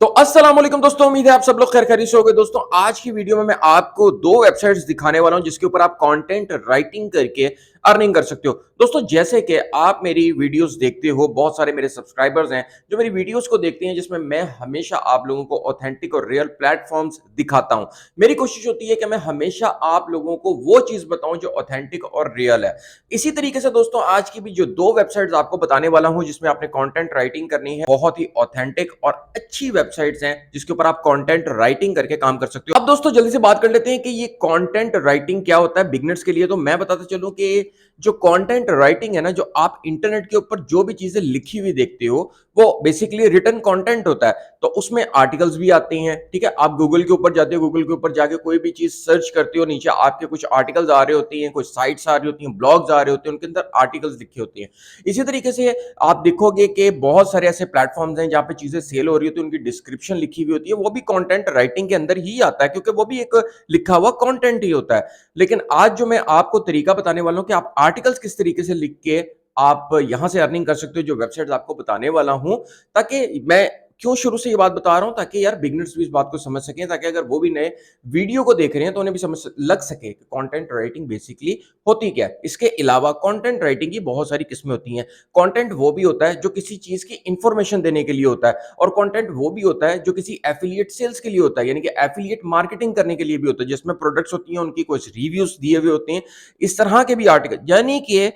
तो अस्सलाम वालेकुम दोस्तों, उम्मीद है आप सब लोग खैर खैरियत से होंगे। दोस्तों आज की वीडियो में मैं आपको दो वेबसाइट्स दिखाने वाला हूं जिसके ऊपर आप कंटेंट राइटिंग करके अर्निंग कर सकते हो। दोस्तों जैसे कि आप मेरी वीडियोस देखते हो, बहुत सारे मेरे सब्सक्राइबर्स हैं जो मेरी वीडियोस को देखते हैं, जिसमें मैं हमेशा आप लोगों को ऑथेंटिक और रियल प्लेटफॉर्म्स दिखाता हूं। मेरी कोशिश होती है कि मैं हमेशा आप लोगों को वो चीज बताऊं जो ऑथेंटिक और रियल है। इसी तरीके से दोस्तों आज की भी जो दो वेबसाइट्स आपको बताने वाला हूं जिसमें आपने कंटेंट राइटिंग करनी है, बहुत ही ऑथेंटिक और अच्छी वेबसाइट्स हैं जिसके ऊपर आप कंटेंट राइटिंग करके काम कर सकते हो। अब दोस्तों जल्दी से बात कर लेते हैं कि ये कंटेंट राइटिंग क्या होता है बिगिनर्स के लिए। तो मैं बताता चलूं कि जो कंटेंट राइटिंग है ना, जो आप इंटरनेट के ऊपर जो भी चीजें लिखी हुई देखते हो वो बेसिकली रिटन कंटेंट होता है। तो उसमें आर्टिकल्स भी आते हैं, ठीक है। आप गूगल के ऊपर जाते हो, गूगल के ऊपर जाके कोई भी चीज सर्च करते हो, नीचे आपके कुछ आर्टिकल्स आ रहे होती हैं, कुछ साइट्स आ रही होती हैं, ब्लॉग्स आ रहे होते हैं, उनके अंदर आर्टिकल्स लिखे होते हैं। इसी तरीके से आप देखोगे कि बहुत सारे ऐसे प्लेटफॉर्म्स हैं जहां पे चीजें सेल हो रही होती है, उनकी डिस्क्रिप्शन लिखी हुई होती है, वो भी कंटेंट राइटिंग के अंदर ही आता है क्योंकि वो भी एक लिखा हुआ कंटेंट ही होता है। लेकिन आज जो मैं आपको तरीका बताने वाला हूं कि आप आर्टिकल्स किस तरीके से लिख के आप यहां से अर्निंग कर सकते हो, जो वेबसाइट्स आपको बताने वाला हूं, ताकि मैं क्यों शुरू से ये बात बता रहा हूं, ताकि यार बिगिनर्स भी इस बात को समझ सकें, ताकि अगर वो भी नए वीडियो को देख रहे हैं तो उन्हें भी समझ लग सके कि कंटेंट राइटिंग बेसिकली होती क्या है। इसके अलावा कंटेंट राइटिंग की बहुत सारी किस्में होती हैं। कंटेंट वो भी होता है जो किसी चीज की इंफॉर्मेशन देने के लिए होता है, और कंटेंट वो भी होता है जो किसी एफिलिएट सेल्स के लिए होता है, यानी कि एफिलिएट मार्केटिंग करने के लिए भी होता है, जिसमें प्रोडक्ट्स होती हैं, उनकी कुछ रिव्यूज दिए हुए होते हैं, इस तरह के भी आर्टिकल। यानी कि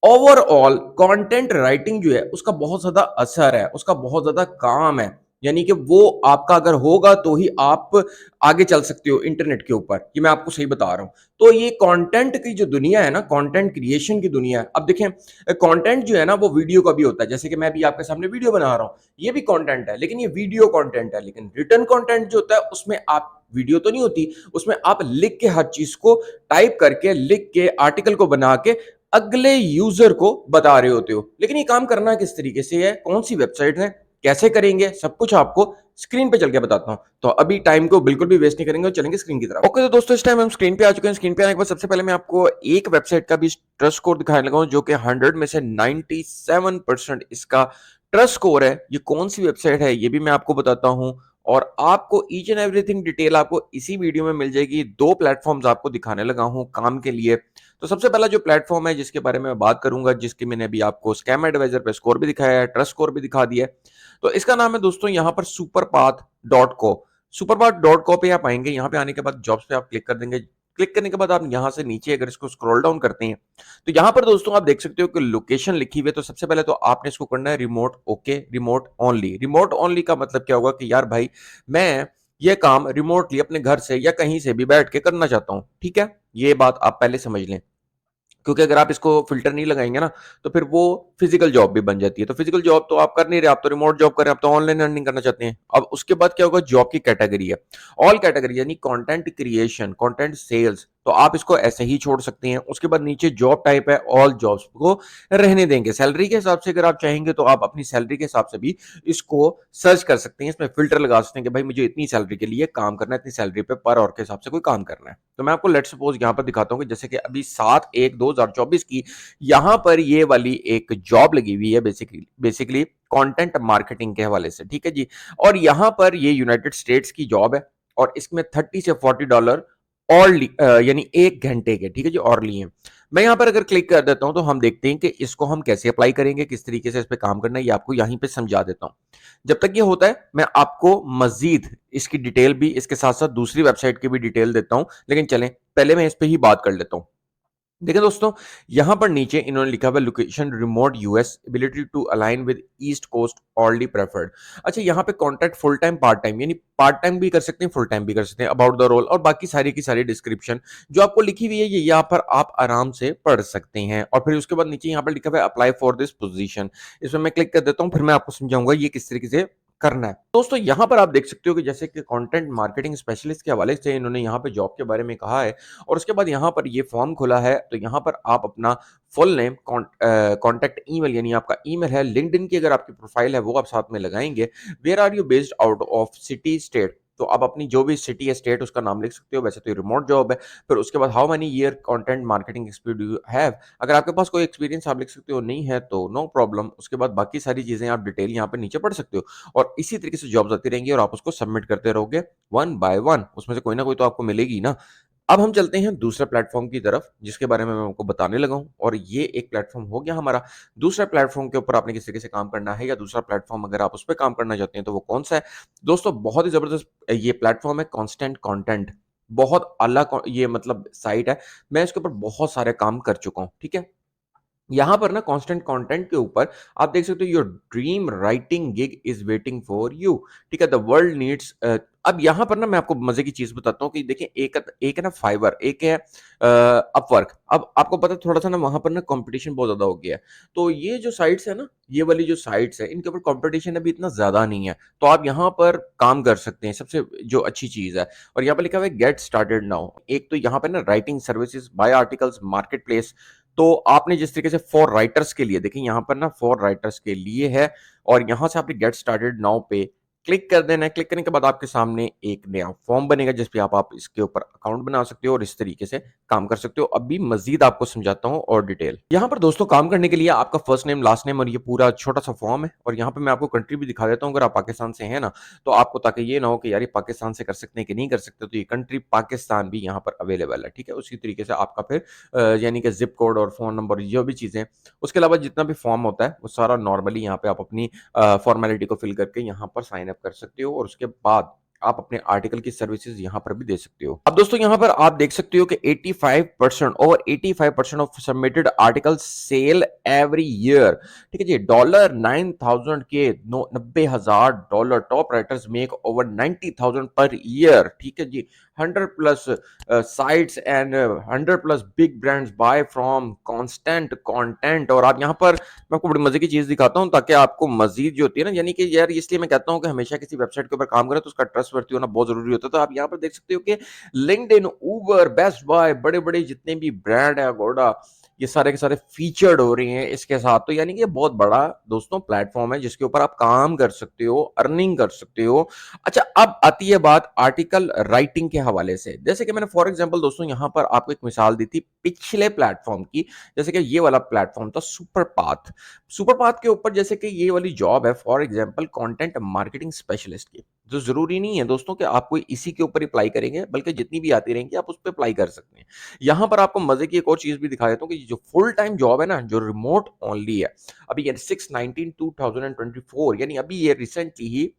ओवरऑल कंटेंट राइटिंग जो है उसका बहुत ज्यादा असर है, उसका बहुत ज्यादा काम है। यानी कि वो आपका अगर होगा तो ही आप आगे चल सकते हो इंटरनेट के ऊपर। ये मैं आपको सही बता रहा हूं। तो ये कंटेंट की जो दुनिया है ना, कंटेंट क्रिएशन की दुनिया है। अब देखें, कंटेंट जो है ना वो वीडियो का भी होता है, जैसे कि मैं भी आपके सामने वीडियो बना रहा हूं, ये भी कंटेंट है, लेकिन ये वीडियो कंटेंट है। लेकिन रिटर्न कंटेंट जो होता है उसमें आप वीडियो तो नहीं होती, उसमें आप लिख के हर चीज को टाइप करके लिख के आर्टिकल को बना के अगले यूजर को बता रहे होते हो। लेकिन ये काम करना किस तरीके से है, कौन सी वेबसाइट है, कैसे करेंगे, सब कुछ आपको स्क्रीन पे चल के बताता हूं। तो अभी टाइम को बिल्कुल भी वेस्ट नहीं करेंगे और चलेंगे स्क्रीन की तरफ। ओके, तो दोस्तों इस टाइम हम स्क्रीन पे आ चुके हैं। स्क्रीन पे आने के बाद सबसे पहले मैं आपको एक वेबसाइट का भी ट्रस्ट स्कोर दिखाने लगा हूं, जो कि 100 में से 97% इसका ट्रस्ट स्कोर है। ये कौन सी वेबसाइट है ये भी मैं आपको बताता हूं, और आपको ईच एंड एवरीथिंग डिटेल आपको इसी वीडियो में मिल जाएगी। दो प्लेटफॉर्म्स आपको दिखाने लगा हूं काम के लिए। तो सबसे पहला जो प्लेटफॉर्म है जिसके बारे में बात करूंगा, जिसकी मैंने अभी आपको स्कैम एडवाइजर पे स्कोर भी दिखाया है, ट्रस्ट स्कोर भी दिखा दिया है, तो इसका नाम है दोस्तों यहाँ पर सुपरपाथ.को। सुपरपाथ.को पे आप आएंगे। यहाँ पे आने के बाद जॉब्स पे आप क्लिक कर देंगे। क्लिक करने के बाद आप यहाँ से नीचे अगर इसको स्क्रॉल डाउन करते हैं तो यहाँ पर दोस्तों आप देख सकते हो कि लोकेशन लिखी हुई है। तो सबसे पहले तो आपने इसको करना है remote. Okay, remote only. Remote only का मतलब क्या होगा कि यार भाई मैं ये काम रिमोटली अपने घर से या कहीं से भी बैठ के करना चाहता हूँ, ठीक है। ये बात आप पहले समझ लें, क्योंकि अगर आप इसको फिल्टर नहीं लगाएंगे ना तो फिर वो फिजिकल जॉब भी बन जाती है। तो फिजिकल जॉब तो आप कर नहीं रहे, आप तो रिमोट जॉब कर रहे हैं, आप तो ऑनलाइन अर्निंग करना चाहते हैं। अब उसके बाद क्या होगा, जॉब की कैटेगरी है ऑल कैटेगरी, यानी कंटेंट क्रिएशन, कंटेंट सेल्स, तो आप इसको ऐसे ही छोड़ सकते हैं। उसके बाद नीचे जॉब टाइप है, ऑल जॉब्स को रहने देंगे। सैलरी के हिसाब से अगर आप चाहेंगे तो आप अपनी सैलरी के हिसाब से भी इसको सर्च कर सकते हैं, इसमें फिल्टर लगा सकते हैं कि भाई मुझे इतनी सैलरी के लिए काम करना है, इतनी सैलरी पे पर आवर के हिसाब से कोई काम करना है। तो मैं आपको लेट सपोज यहाँ पर दिखाता हूँ कि जैसे कि अभी 7/1/2024 की यहाँ पर ये वाली एक जॉब लगी हुई है, बेसिकली कंटेंट मार्केटिंग के हवाले से, ठीक है जी। और यहाँ पर ये यूनाइटेड स्टेट्स की जॉब है, और इसमें $30 से $40 और यानी 1 घंटे के, ठीक है जी, और लिए। मैं यहाँ पर अगर क्लिक कर देता हूँ तो हम देखते हैं कि इसको हम कैसे अप्लाई करेंगे, किस तरीके से इस पे काम करना है, ये आपको यहीं पे समझा देता हूँ। जब तक ये होता है मैं आपको मजीद इसकी डिटेल भी, इसके साथ साथ दूसरी वेबसाइट की भी डिटेल देता हूँ। लेकिन चलें पहले मैं इस पे ही बात कर लेता हूँ। देखिए दोस्तों, यहां पर नीचे इन्होंने लिखा हुआ location remote US, ability to align with east coast already preferred. अच्छा, यहाँ पे contract full time part time, यानी पार्ट टाइम भी कर सकते हैं, फुल टाइम भी कर सकते हैं, अबाउट द रोल और बाकी सारी की सारी डिस्क्रिप्शन जो आपको लिखी हुई है ये यहाँ पर आप आराम से पढ़ सकते हैं। और फिर उसके बाद नीचे यहाँ पर लिखा हुआ है अप्लाई फॉर दिस पोजीशन, इसमें मैं क्लिक कर देता हूँ, फिर मैं आपको समझाऊंगा ये किस तरीके से करना है। दोस्तों यहाँ पर आप देख सकते हो कि जैसे कि कंटेंट मार्केटिंग स्पेशलिस्ट के हवाले से इन्होंने यहाँ पे जॉब के बारे में कहा है, और उसके बाद यहाँ पर ये फॉर्म खुला है। तो यहाँ पर आप अपना फुल नेम, कॉन्टैक्ट ईमेल, यानी आपका ईमेल है, लिंक्डइन की अगर आपकी प्रोफाइल है वो आप साथ में लगाएंगे, where are you based out of city state, तो आप अपनी जो भी सिटी या स्टेट उसका नाम लिख सकते हो, वैसे तो ये रिमोट जॉब है। फिर उसके बाद how many year content marketing experience do you have? अगर आपके पास कोई एक्सपीरियंस आप लिख सकते हो, नहीं है तो नो प्रॉब्लम। उसके बाद बाकी सारी चीज़ें आप डिटेल यहाँ पे नीचे पढ़ सकते हो और इसी तरीके से जॉब्स आती रहेंगी और आप उसको सबमिट करते रहोगे वन बाय वन, उसमें से कोई ना कोई तो आपको मिलेगी ना। अब हम चलते हैं दूसरे प्लेटफ़ॉर्म की तरफ, जिसके बारे में मैं आपको बताने लगा हूँ और ये एक प्लेटफ़ॉर्म हो गया हमारा। दूसरा प्लेटफ़ॉर्म के ऊपर आपने किस तरीके से काम करना है या दूसरा प्लेटफ़ॉर्म अगर आप उस पे काम करना चाहते हैं, तो वो कौन-सा है? दोस्तों, बहुत ही ज़बरदस्त ये प्लेटफ़ॉर्म है कांस्टेंट कंटेंट। बहुत अला कॉ ये मतलब साइट है। मैं इसके ऊपर बहुत सारे काम कर चुका हूँ, ठीक है? यहाँ पर ना कांस्टेंट कंटेंट के ऊपर आप देख सकते हो your dream writing gig is waiting for you. ठीक है, द वर्ल्ड नीड्स। अब यहाँ पर ना मैं आपको मजे की चीज बताता हूँ कि देखिए एक है ना फाइवर, एक है अपवर्क। अब आपको पता है थोड़ा सा ना वहां पर ना कंपटीशन बहुत ज्यादा हो गया है। तो ये जो साइट्स है ना, ये वाली जो साइट्स है इनके ऊपर कंपटीशन अभी इतना ज्यादा नहीं है, तो आप यहाँ पर काम कर सकते हैं। सबसे जो अच्छी चीज है, और यहाँ पर लिखा हुआ है गेट स्टार्टेड नाउ। एक तो यहाँ पे ना writing services, buy articles, market place. तो आपने जिस तरीके से फॉर राइटर्स के लिए, देखिए यहाँ पर ना फॉर राइटर्स के लिए है और यहाँ से आपने गेट स्टार्टेड नाउ पे क्लिक कर देना है। क्लिक करने के बाद आपके सामने एक नया फॉर्म बनेगा जिस पे आप इसके ऊपर अकाउंट बना सकते हो और इस तरीके से काम कर सकते हो। अभी मजीद आपको समझाता हूँ और डिटेल। यहाँ पर दोस्तों काम करने के लिए आपका फर्स्ट नेम, लास्ट नेम और ये पूरा छोटा सा फॉर्म है और यहाँ पे मैं आपको कंट्री भी दिखा देता हूँ। अगर आप पाकिस्तान से हैं ना, तो आपको ताकि ये ना हो कि यार ये पाकिस्तान से कर सकते हैं कि नहीं कर सकते, तो ये कंट्री पाकिस्तान भी यहाँ पर अवेलेबल है। ठीक है, उसी तरीके से आपका फिर यानी कि ज़िप कोड और फ़ोन नंबर जो भी चीज़ें, उसके अलावा जितना भी फ़ॉर्म होता है वो सारा नॉर्मली यहाँ पे आप अपनी फ़ॉर्मेलिटी को फ़िल करके यहाँ पर साइन अप कर सकते हो और उसके बाद आप अपने आर्टिकल की सर्विसेज़ यहाँ पर भी दे सकते हो। अब दोस्तों यहाँ पर आप देख सकते हो कि 85% over 85% of submitted articles sell every year. ठीक है जी, $9,000 के 90,000 top writers make over 90,000 per year. ठीक है जी, 100 plus sites and 100 plus big brands buy from constant content। और आप यहाँ पर मैं आपको बड़ी मजे की चीज दिखाता हूँ ताकि आपको मजीद जो होती है ना, यानी कि यार इसलिए मैं कहता हूँ कि हमेशा किसी वेबसाइट के ऊपर काम करें तो उसका ट्रस्ट वर्ती होना बहुत जरूरी होता है। तो आप यहाँ पर देख सकते हो कि लिंक्डइन, उबर, बेस्ट बाय, बड़े बड़े जितने भी ब्रांड है, अगोड़ा, ये सारे के सारे फीचर्ड हो रहे हैं इसके साथ। तो यानी कि ये बहुत बड़ा दोस्तों प्लेटफॉर्म है जिसके ऊपर आप काम कर सकते हो, अर्निंग कर सकते हो। अच्छा, अब आती है बात आर्टिकल राइटिंग के हवाले से। जैसे कि मैंने फॉर एग्जांपल दोस्तों यहाँ पर आपको एक मिसाल दी थी पिछले प्लेटफॉर्म की, जैसे कि ये वाला प्लेटफॉर्म था सुपर पाथ। सुपर पाथ के ऊपर जैसे कि ये वाली जॉब है for example content marketing specialist की। जो जरूरी नहीं है दोस्तों कि आप कोई इसी के ऊपर अप्लाई करेंगे, बल्कि जितनी भी आती रहेंगी आप उस पर अप्लाई कर सकते हैं। यहाँ पर आपको मजे की एक और चीज भी दिखा देता हूँ कि जो फुल टाइम जॉब है ना, जो रिमोट ओनली है, अभी ये 6/19/2024 यानी अभी ये रिसेंटली ही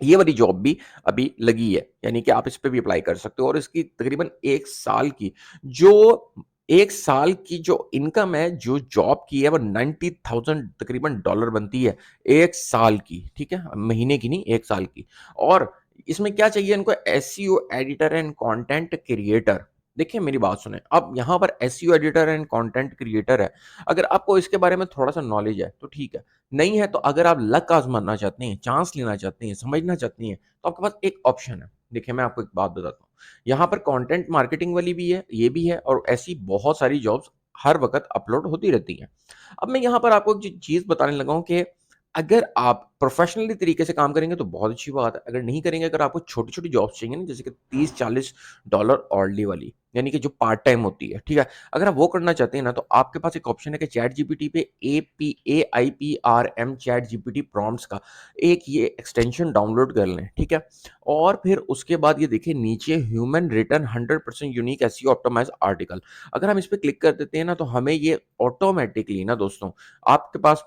ये वाली जॉब भी अभी लगी है, यानी कि आप इस पे भी अप्लाई कर सकते हो और इसकी तकरीबन 1 साल की जो 1 साल की जो इनकम है, जो जॉब की है वो 90,000 तकरीबन डॉलर बनती है 1 साल की। ठीक है? महीने की नहीं, 1 साल की। और इसमें क्या चाहिए इनको? SEO editor and content creator. देखिए मेरी बात सुनें, अब यहाँ पर SEO editor and content creator है। अगर आपको इसके बारे में थोड़ा-सा नॉलेज है तो ठीक है। नहीं है तो अगर आप लक आज़माना चाहते हैं, चांस लेना चाहते हैं, समझना चाहते हैं, तो आपके पास एक ऑप्शन है। देखिए मैं आपको एक बात बताता हूँ, यहाँ पर कंटेंट मार्केटिंग वाली भी है, ये भी है और ऐसी बहुत सारी जॉब्स हर वक़्त अपलोड होती रहती हैं। अब मैं यहाँ पर आपको एक चीज़ बताने लगा हूँ कि अगर आप प्रोफ़ेशनली तरीके से काम करेंगे तो बहुत अच्छी बात है। अगर नहीं करेंगे, अगर आपको छोटी-छोटी जॉब्स चाहिए ना, जैसे कि $30-40 ऑनली वाली, यानी कि जो पार्ट टाइम होती है, ठीक है? अगर आप वो करना चाहते हैं ना, तो आपके पास एक ऑप्शन है कि चैट जीपीटी पे AIPRM चैट जीपीटी प्रॉम्प्ट्स का एक ये एक्सटेंशन डाउनलोड कर लें, ठीक है? और फिर उसके बाद ये देखिए नीचे human written 100% unique SEO optimise article. अगर हम इस पे क्लिक कर देते हैं ना, तो हमें ये ऑटोमैटिकली ना दोस्तों आपके पास,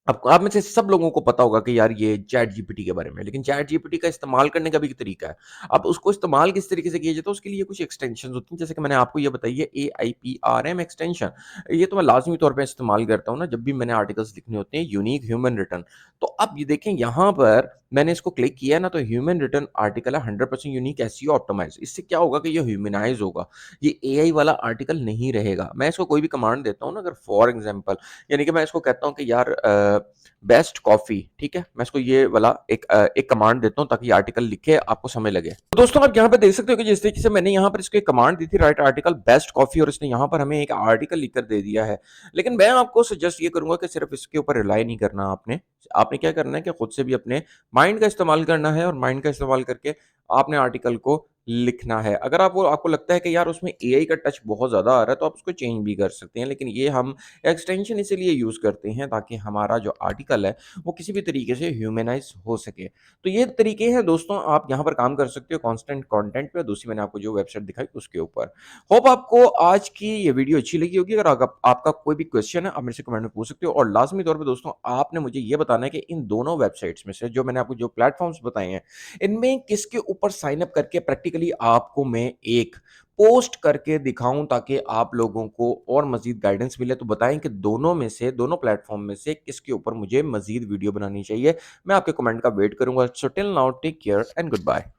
आपको, आप में से सब लोगों को पता होगा कि यार ये चैट जीपीटी के बारे में, लेकिन चैट जीपीटी का इस्तेमाल करने का भी एक तरीका है। अब उसको इस्तेमाल किस तरीके से किया जाता है, उसके लिए कुछ एक्सटेंशंस होती हैं, जैसे कि मैंने आपको ये बताई है AIPRM एक्सटेंशन। ये तो मैं लाज़मी तौर पे इस्तेमाल करता हूँ ना, जब भी मैंने आर्टिकल्स लिखने होते हैं, यूनिक ह्यूमन रिटर्न। तो अब ये देखें यहाँ पर मैंने इसको क्लिक किया है ना, तो ह्यूमन रिटर्न आर्टिकल है 100% यूनिक एसईओ ऑप्टिमाइज़। इससे क्या होगा कि ये ह्यूमनाइज़ होगा, ये एआई वाला आर्टिकल नहीं रहेगा। मैं इसको कोई भी कमांड देता हूँ ना, अगर फॉर एग्ज़ाम्पल, यानी कि मैं इसको कहता हूँ कि यार बेस्ट कॉफ़ी, ठीक है? मैं इसको ये वाला एक कमांड देता हूँ ताकि आर्टिकल लिखे आपको समय लगे। तो दोस्तों आप यहाँ पे देख सकते हो कि जिस तरीके से मैंने यहाँ पर इसको एक कमांड दी थी राइट आर्टिकल बेस्ट कॉफ़ी और इसने यहाँ पर हमें एक आर्टिकल लिखकर दे दिया है। लेकिन मैं आपको सजेस्ट ये करूँगा कि सिर्फ़ इसके ऊपर रिलाई नहीं करना आपने। आपने क्या करना है कि खुद से भी अपने माइंड का इस्तेमाल करना है और माइंड का इस्तेमाल करके आपने आर्टिकल को लिखना है। अगर आपको लगता है कि यार उसमें एआई का टच बहुत ज़्यादा आ रहा है तो आप उसको चेंज भी कर सकते हैं। लेकिन ये हम एक्सटेंशन इसीलिए यूज़ करते हैं ताकि हमारा जो आर्टिकल है वो किसी भी तरीके से ह्यूमनाइज़ हो सके। तो ये तरीके हैं दोस्तों आप यहाँ पर काम कर सकते हो कांस्टेंट कंटेंट पे। दूसरी मैंने आपको जो वेबसाइट दिखाई उसके ऊपर। होप आपको आज की ये वीडियो अच्छी लगी होगी। अगर आपका कोई भी क्वेश्चन है आप मेरे से कमेंट में पूछ सकते हो और लाज़मी तौर पे दोस्तों आपने मुझे ये बताना है कि इन दोनों वेबसाइट्स में से जो मैंने आपको जो प्लेटफ़ॉर्म्स बताए हैं इनमें किसके ऊपर साइन अप करके प्रैक्टिकली आपको मैं एक पोस्ट करके दिखाऊँ ताकि आप लोगों को और मज़ीद गाइडेंस मिले। तो बताएँ कि दोनों में से, दोनों प्लेटफ़ॉर्म में से किसके ऊपर मुझे मज़ीद वीडियो बनानी चाहिए। मैं आपके कमेंट का वेट करूँगा। So till now take care and good bye.